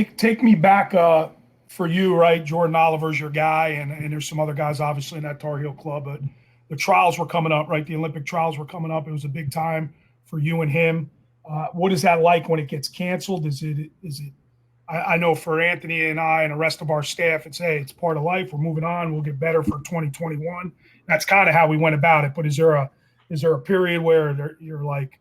Take me back for you, right? Jordan Oliver's your guy, and there's some other guys obviously in that Tar Heel club, but the trials were coming up, right? The Olympic trials were coming up. It was a big time for you and him. What is that like when it gets canceled? I know for Anthony and I and the rest of our staff, it's, hey, it's part of life. We're moving on. We'll get better for 2021. That's kind of how we went about it. But is there a period where you're like,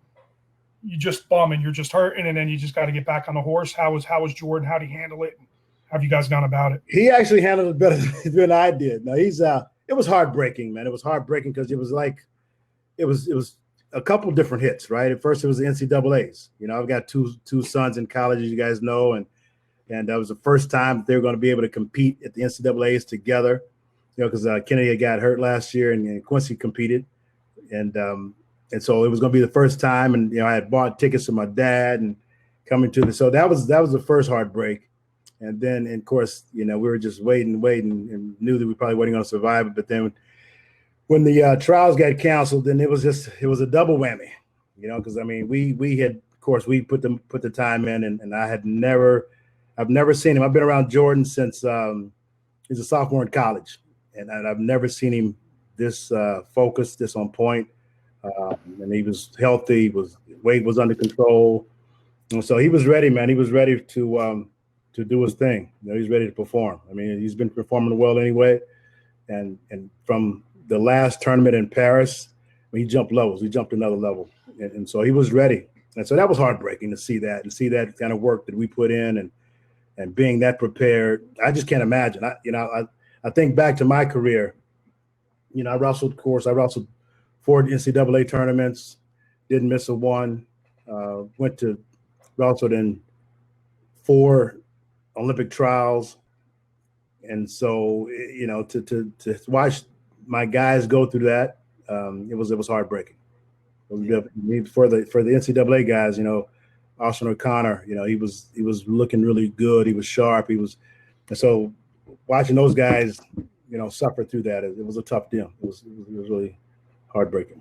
you just bumming, you're just hurting, and then you just got to get back on the horse? How was Jordan? How did he handle it? How have you guys gone about it? He actually handled it better than I did. No, it was heartbreaking, man. It was heartbreaking because it was a couple different hits, right? At first it was the NCAAs. You know, I've got two sons in college, as you guys know, and that was the first time they were going to be able to compete at the NCAAs together. You know, because Kennedy had got hurt last year, and Quincy competed, and so it was going to be the first time. And I had bought tickets to my dad and coming to so that was the first heartbreak. And then, of course, we were just waiting, and knew that we probably weren't going to survive it. But then when the trials got canceled, then it was a double whammy, because we had, of course, we put the time in, and I've never seen him. I've been around Jordan since he's a sophomore in college, and I've never seen him this focused, this on point. And he was healthy, weight was under control, and so he was ready, man. He was ready to do his thing. He's ready to perform. I mean, he's been performing well anyway, and from the last tournament in Paris, he jumped levels. He jumped another level, and so he was ready. And so that was heartbreaking to see that kind of work that we put in, and being that prepared. I just can't imagine. I think back to my career. I wrestled 4 NCAA tournaments, didn't miss a one. Wrestled in 4 Olympic trials, and so to watch my guys go through that, it was heartbreaking. For the NCAA guys, Austin O'Connor, he was looking really good. He was sharp. And so watching those guys, suffer through that, it was a tough deal. It was really heartbreaking.